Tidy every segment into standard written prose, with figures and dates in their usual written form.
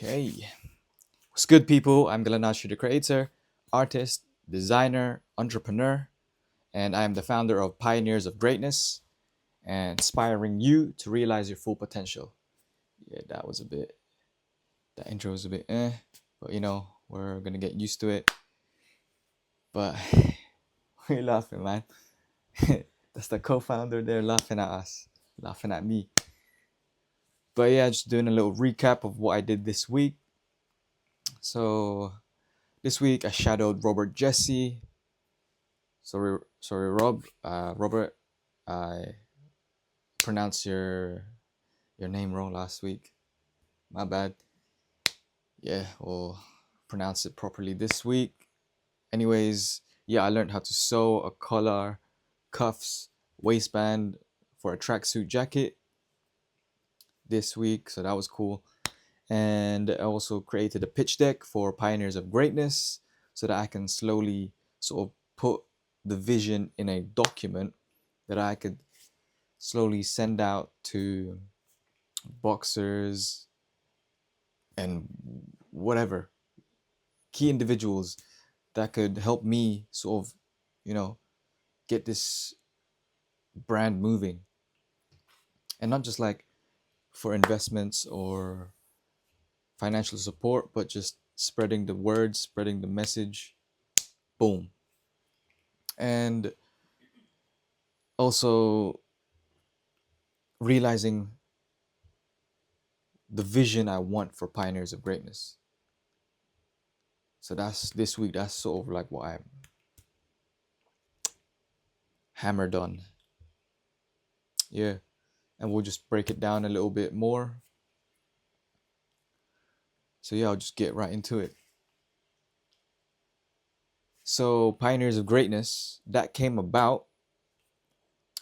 Okay. What's good, people? I'm Galanashi, the creator, artist, designer, entrepreneur, and I am the founder of Pioneers of Greatness and inspiring you to realize your full potential. Yeah, that intro was a bit but we're gonna get used to it. But we're laughing, man. That's the co founder there laughing at us, laughing at me. But yeah, just doing a little recap of what I did this week. So, this week I shadowed Robert Jesse. Sorry, Robert. I pronounced your name wrong last week. My bad. Yeah, we'll pronounce it properly this week. Anyways, yeah, I learned how to sew a collar, cuffs, waistband for a tracksuit jacket this week, so that was cool. And I also created a pitch deck for Pioneers of Greatness so that I can slowly sort of put the vision in a document that I could slowly send out to boxers and whatever key individuals that could help me sort of, get this brand moving. And not just like for investments or financial support, but just spreading the word, spreading the message. Boom. And also realizing the vision I want for Pioneers of Greatness. So that's this week. That's sort of like what I'm hammered on. Yeah. And we'll just break it down a little bit more. So yeah, I'll just get right into it. So Pioneers of Greatness, that came about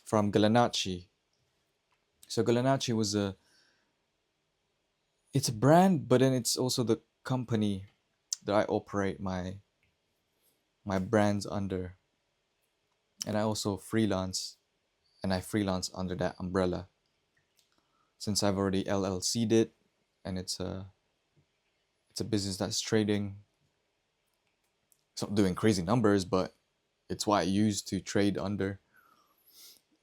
from Galanachi. So Galanachi it's a brand, but then it's also the company that I operate my brands under. And I also freelance, and I freelance under that umbrella. Since I've already LLC'd it, and it's a business that's trading. It's not doing crazy numbers, but it's what I use to trade under.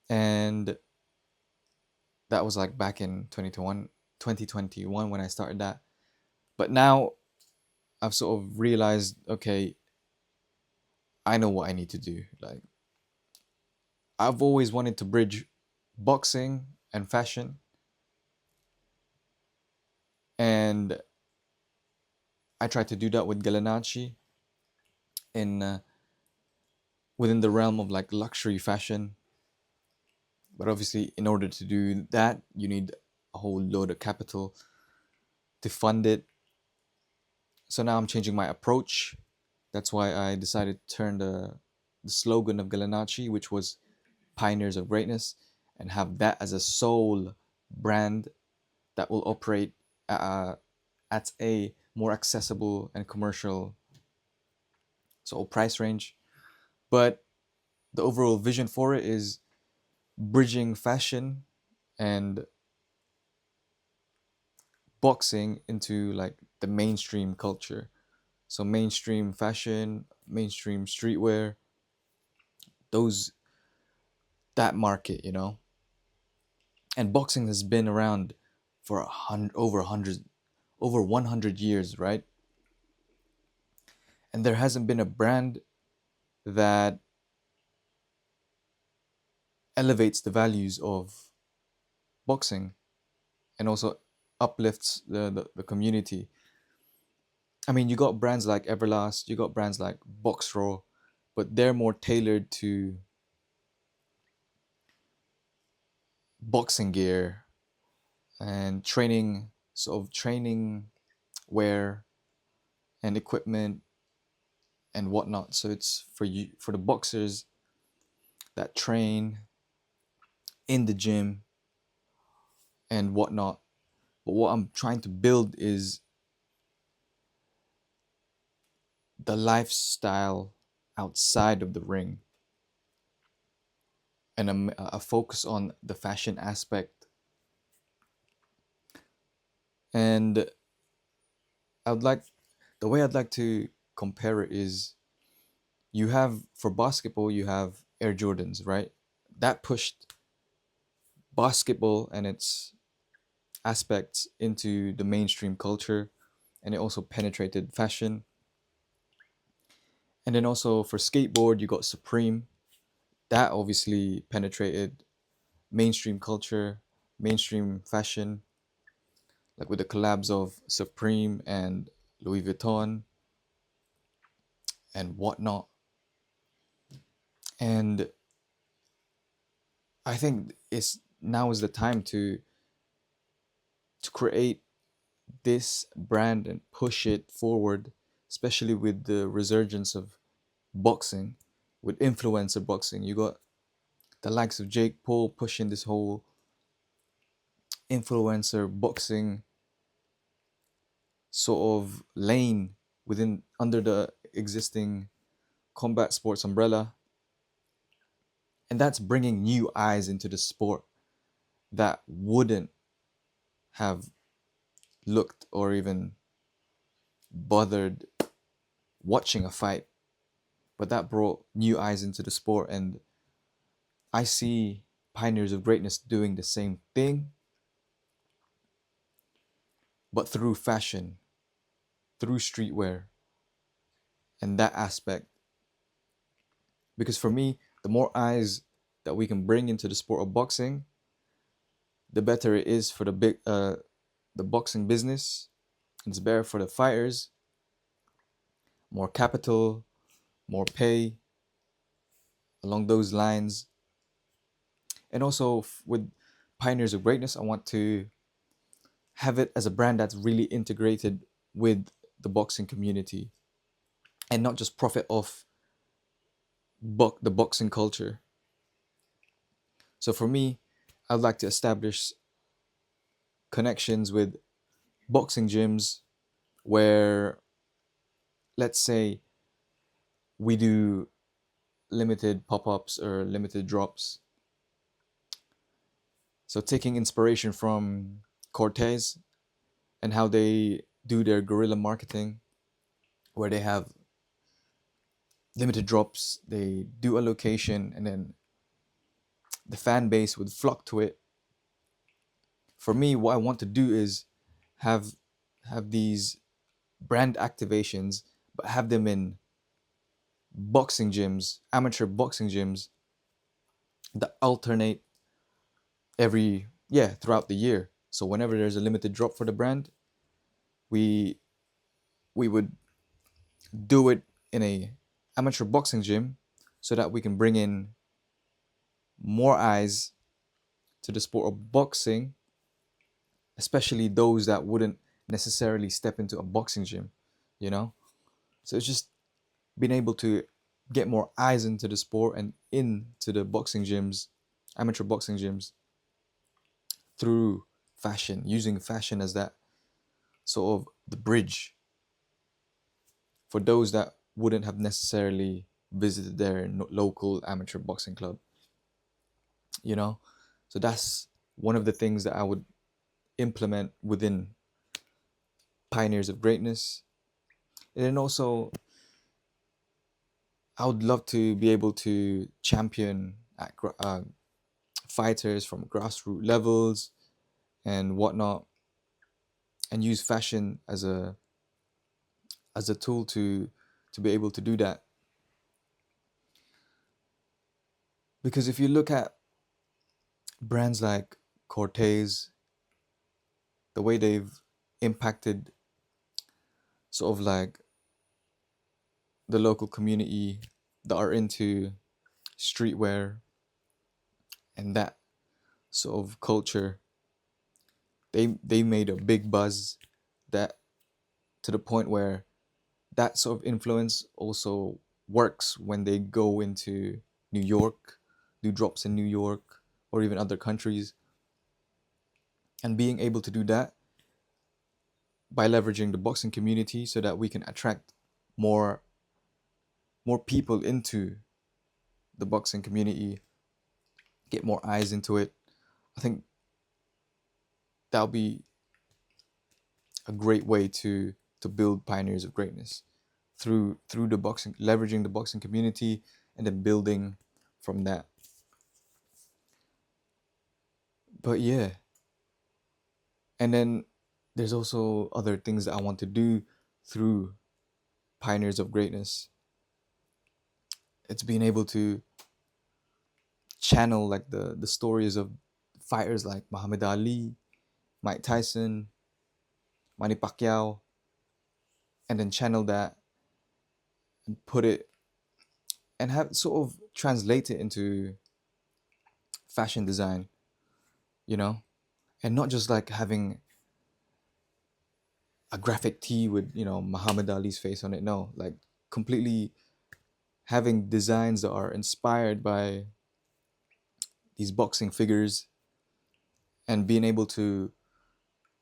And that was like back in 2021 when I started that. But now I've sort of realized, okay, I know what I need to do. Like, I've always wanted to bridge boxing and fashion. And I tried to do that with Galanachi in within the realm of like luxury fashion. But obviously, in order to do that, you need a whole load of capital to fund it. So now I'm changing my approach. That's why I decided to turn the slogan of Galanachi, which was Pioneers of Greatness, and have that as a sole brand that will operate at a more accessible and commercial sort of price range. But the overall vision for it is bridging fashion and boxing into like the mainstream culture. So mainstream fashion, mainstream streetwear, those that market, And boxing has been around for over 100 years, right? And there hasn't been a brand that elevates the values of boxing and also uplifts the community. I mean, you got brands like Everlast, you got brands like Boxraw, but they're more tailored to boxing gear and training, sort of training wear and equipment and whatnot. So it's for the boxers that train in the gym and whatnot. But what I'm trying to build is the lifestyle outside of the ring and a focus on the fashion aspect. And I would like the way I'd like to compare it is you have for basketball you have Air Jordans, right? That pushed basketball and its aspects into the mainstream culture, and it also penetrated fashion. And then also for skateboard you got Supreme. That obviously penetrated mainstream culture, mainstream fashion, like with the collabs of Supreme and Louis Vuitton and whatnot. And I think it's now is the time to create this brand and push it forward, especially with the resurgence of boxing, with influencer boxing. You got the likes of Jake Paul pushing this whole influencer boxing sort of lane within under the existing combat sports umbrella, and that's bringing new eyes into the sport that wouldn't have looked or even bothered watching a fight, but that brought new eyes into the sport. And I see pioneers of greatness doing the same thing, but through fashion, through streetwear, and that aspect. Because for me, the more eyes that we can bring into the sport of boxing, the better it is for the boxing business. It's better for the fighters, more capital, more pay along those lines. And also with Pioneers of Greatness, I want to have it as a brand that's really integrated with the boxing community and not just profit off the boxing culture. So for me, I'd like to establish connections with boxing gyms where, let's say, we do limited pop-ups or limited drops. So taking inspiration from Cortez and how they do their guerrilla marketing, where they have limited drops, they do a location, and then the fan base would flock to it. For me, what I want to do is have have these brand activations, but have them in boxing gyms, amateur boxing gyms that alternate throughout the year. So whenever there's a limited drop for the brand, we we would do it in a amateur boxing gym so that we can bring in more eyes to the sport of boxing, especially those that wouldn't necessarily step into a boxing gym, you know? So it's just being able to get more eyes into the sport and into the boxing gyms, amateur boxing gyms, through fashion, using fashion as that sort of the bridge for those that wouldn't have necessarily visited their local amateur boxing club, you know? So that's one of the things that I would implement within Pioneers of Greatness. And then also, I would love to be able to champion fighters from grassroots levels and whatnot, and use fashion as a tool to be able to do that. Because if you look at brands like Cortez, the way they've impacted sort of like the local community that are into streetwear and that sort of culture, they made a big buzz that to the point where that sort of influence also works when they go into New York, do drops in New York or even other countries. And being able to do that by leveraging the boxing community so that we can attract more more people into the boxing community, get more eyes into it. I think that'll be a great way to to build pioneers of greatness through the boxing, leveraging the boxing community, and then building from that. But yeah, and then there's also other things that I want to do through pioneers of greatness. It's being able to channel like the stories of fighters like Muhammad Ali, Mike Tyson, Manny Pacquiao, and then channel that and put it and have sort of translate it into fashion design, you know, and not just like having a graphic tee with Muhammad Ali's face on it. No, like completely having designs that are inspired by these boxing figures and being able to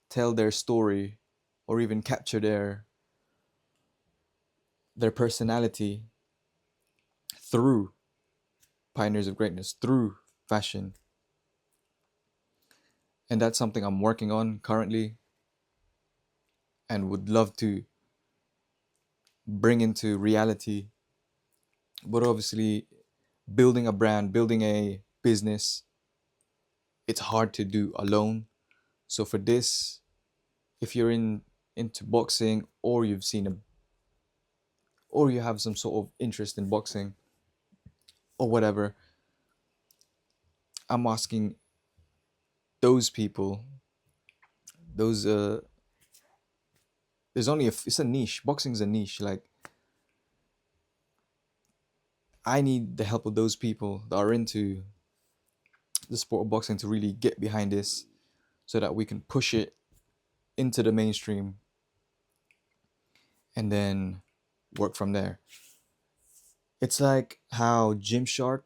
tell their story or even capture their personality through pioneers of greatness, through fashion. And that's something I'm working on currently and would love to bring into reality. But obviously, building a brand, building a business, it's hard to do alone. So for this, if you're into boxing, or you've seen a or you have some sort of interest in boxing or whatever, I'm asking those people, those there's only it's a niche. Boxing is a niche. Like, I need the help of those people that are into the sport of boxing to really get behind this so that we can push it into the mainstream and then work from there. It's like how Gymshark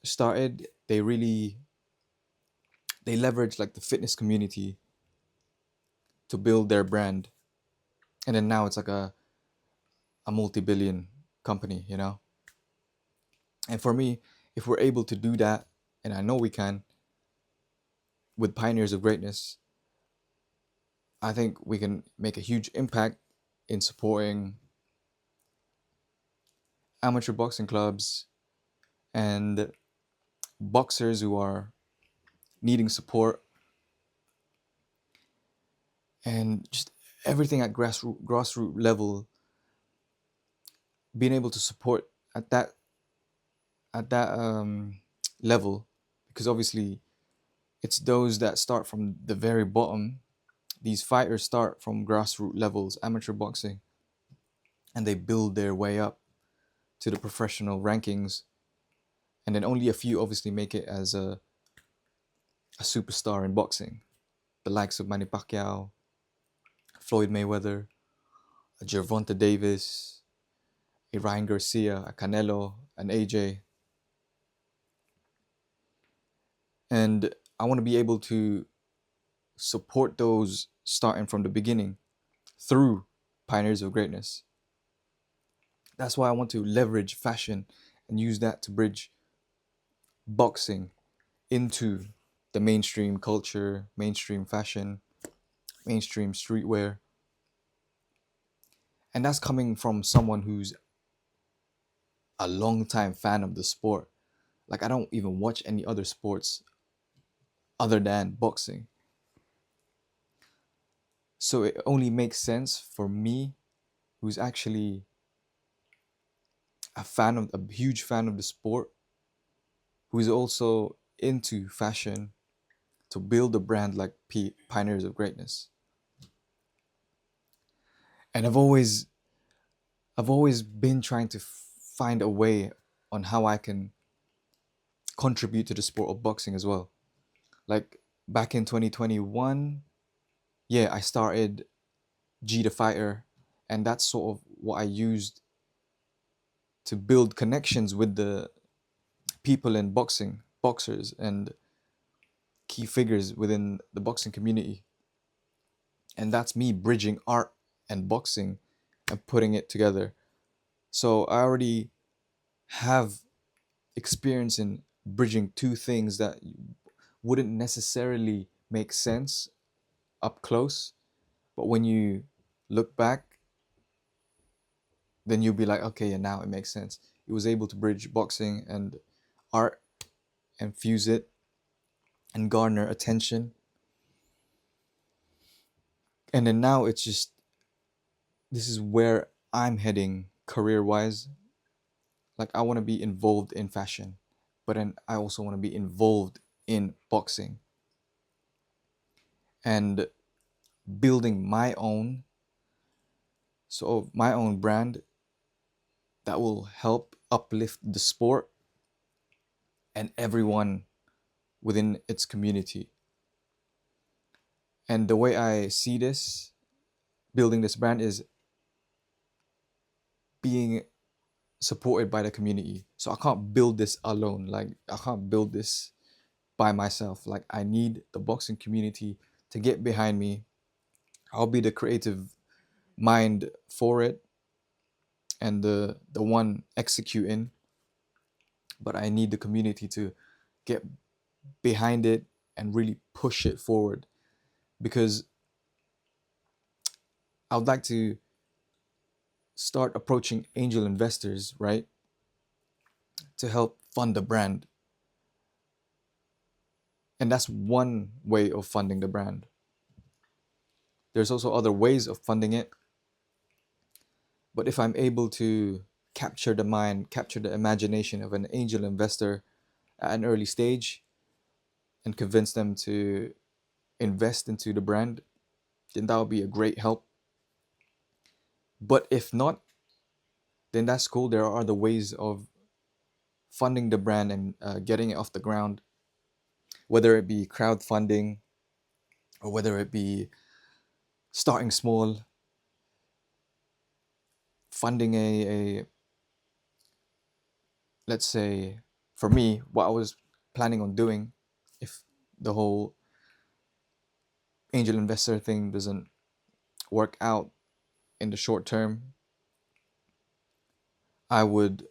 started. They leveraged like the fitness community to build their brand, and then now it's like a multi-billion company, you know. And for me, if we're able to do that, and I know we can with pioneers of greatness, I think we can make a huge impact in supporting amateur boxing clubs and boxers who are needing support, and just everything at grassroots level, being able to support at that level, because obviously it's those that start from the very bottom. These fighters start from grassroots levels, amateur boxing, and they build their way up to the professional rankings, and then only a few obviously make it as a superstar in boxing, the likes of Manny Pacquiao, Floyd Mayweather, a Gervonta Davis, a Ryan Garcia, a Canelo, an AJ. And I want to be able to support those starting from the beginning through pioneers of greatness. That's why I want to leverage fashion and use that to bridge boxing into the mainstream culture, mainstream fashion, mainstream streetwear. And that's coming from someone who's a long time fan of the sport. Like, I don't even watch any other sports other than boxing. So it only makes sense for me, who's actually a huge fan of the sport, who is also into fashion, to build a brand like Pioneers of Greatness. And I've always been trying to find a way on how I can contribute to the sport of boxing as well. Like, back in 2021, yeah, I started G the Fighter, and that's sort of what I used to build connections with the people in boxing, boxers, and key figures within the boxing community. And that's me bridging art and boxing and putting it together. So I already have experience in bridging two things that wouldn't necessarily make sense up close, but when you look back, then you'll be like, okay, yeah, now it makes sense. He was able to bridge boxing and art and fuse it and garner attention. And then now it's just, this is where I'm heading career wise. Like, I want to be involved in fashion, but then I also want to be involved in boxing and building my own brand that will help uplift the sport and everyone within its community. And the way I see this, building this brand, is being supported by the community. So I can't build this alone. Like, I can't build this by myself. Like, I need the boxing community to get behind me. I'll be the creative mind for it and the one executing, but I need the community to get behind it and really push it forward, because I would like to start approaching angel investors, right, to help fund the brand. And that's one way of funding the brand. There's also other ways of funding it. But if I'm able to capture the mind, capture the imagination of an angel investor at an early stage and convince them to invest into the brand, then that would be a great help. But if not, then that's cool. There are other ways of funding the brand and getting it off the ground, whether it be crowdfunding or whether it be starting small, funding a let's say, for me, what I was planning on doing, if the whole angel investor thing doesn't work out in the short term, I would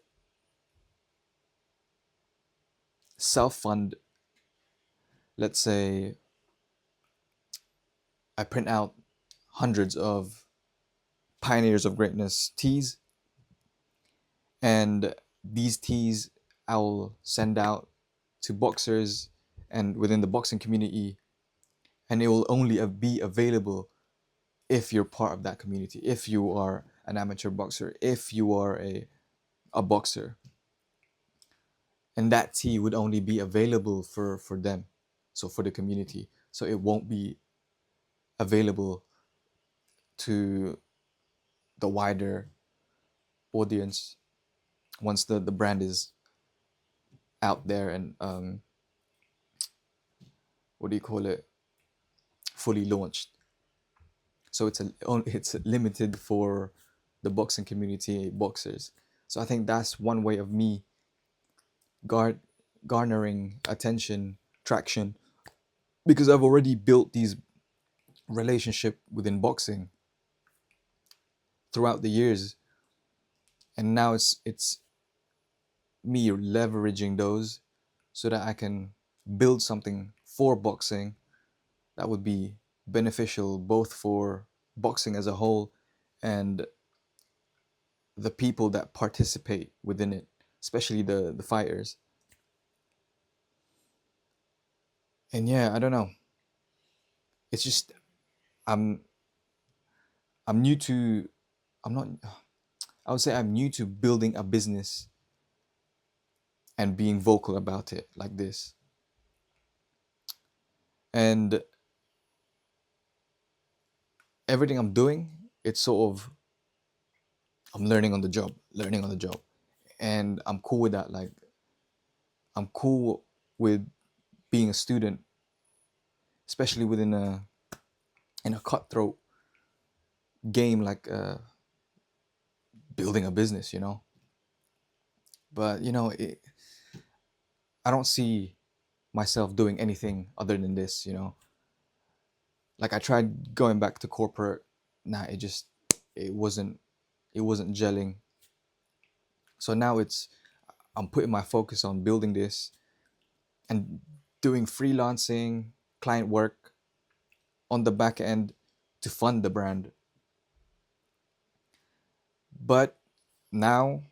self fund. Let's say I print out hundreds of Pioneers of Greatness tees, and these tees I will send out to boxers and within the boxing community, and it will only be available if you're part of that community, if you are an amateur boxer, if you are a boxer. And that tee would only be available for them, so for the community. So it won't be available to the wider audience once the brand is out there and what do you call it, fully launched. So it's limited for the boxing community, boxers. So I think that's one way of me gar- garnering attention, traction, because I've already built these relationship within boxing throughout the years, and now it's me leveraging those so that I can build something for boxing that would be beneficial both for boxing as a whole and the people that participate within it, especially the fighters. And yeah, I don't know. It's just I'm I'm new to I'm not I would say I'm new to building a business and being vocal about it like this. And everything I'm doing, it's sort of I'm learning on the job. And I'm cool with that. Like, I'm cool with being a student, especially within a in a cutthroat game like building a business, you know. But I don't see myself doing anything other than this, you know. Like, I tried going back to corporate, nah, it wasn't it wasn't gelling. So now I'm putting my focus on building this and doing freelancing, client work on the back end to fund the brand. But now,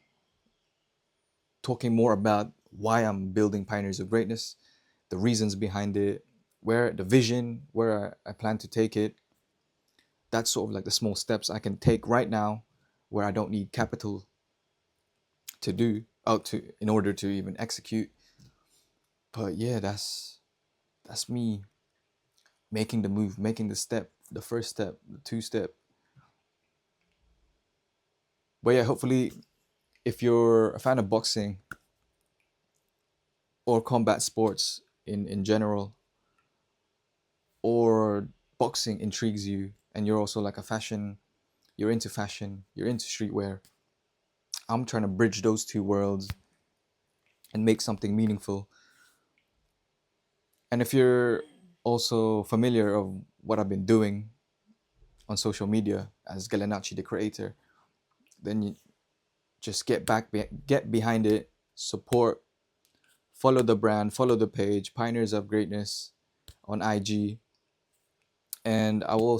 talking more about why I'm building Pioneers of Greatness, the reasons behind it, where the vision, where I plan to take it. That's sort of like the small steps I can take right now, where I don't need capital to do out to in order to even execute. But yeah, that's me making the move, making the step, the first step, the two step. But yeah, hopefully, if you're a fan of boxing or combat sports in general, or boxing intrigues you, and you're also like a fashion, you're into streetwear. I'm trying to bridge those two worlds and make something meaningful. And if you're also familiar of what I've been doing on social media as Galinachi the creator, then you just get behind it, support, follow the brand, follow the page, Pioneers of Greatness on IG, and I'll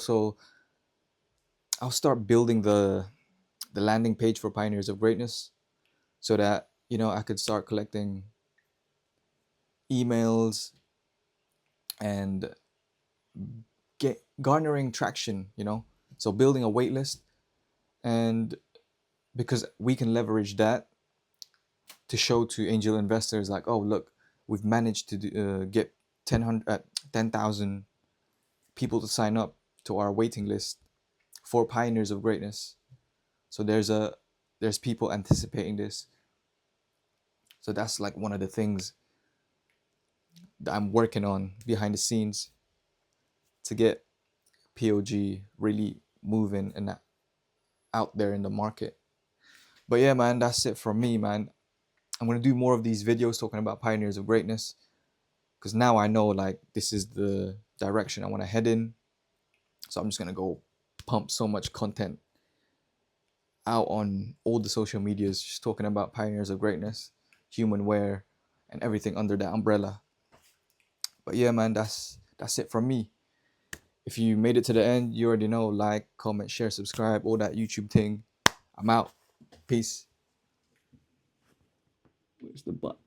start building the landing page for Pioneers of Greatness so that I could start collecting emails and get garnering traction. So building a wait list, and because we can leverage that to show to angel investors like, oh look, we've managed to get 10,000 people to sign up to our waiting list for Pioneers of Greatness. So there's people anticipating this. So that's like one of the things that I'm working on behind the scenes to get POG really moving and out there in the market. But yeah, man, that's it from me, man. I'm gonna do more of these videos talking about Pioneers of Greatness, because now I know like this is the direction I want to head in. So I'm just gonna go pump so much content out on all the social medias, just talking about Pioneers of Greatness, human wear, and everything under that umbrella. But yeah, man, that's it from me. If you made it to the end, you already know, like, comment, share, subscribe, all that YouTube thing. I'm out. Peace. Where's the button?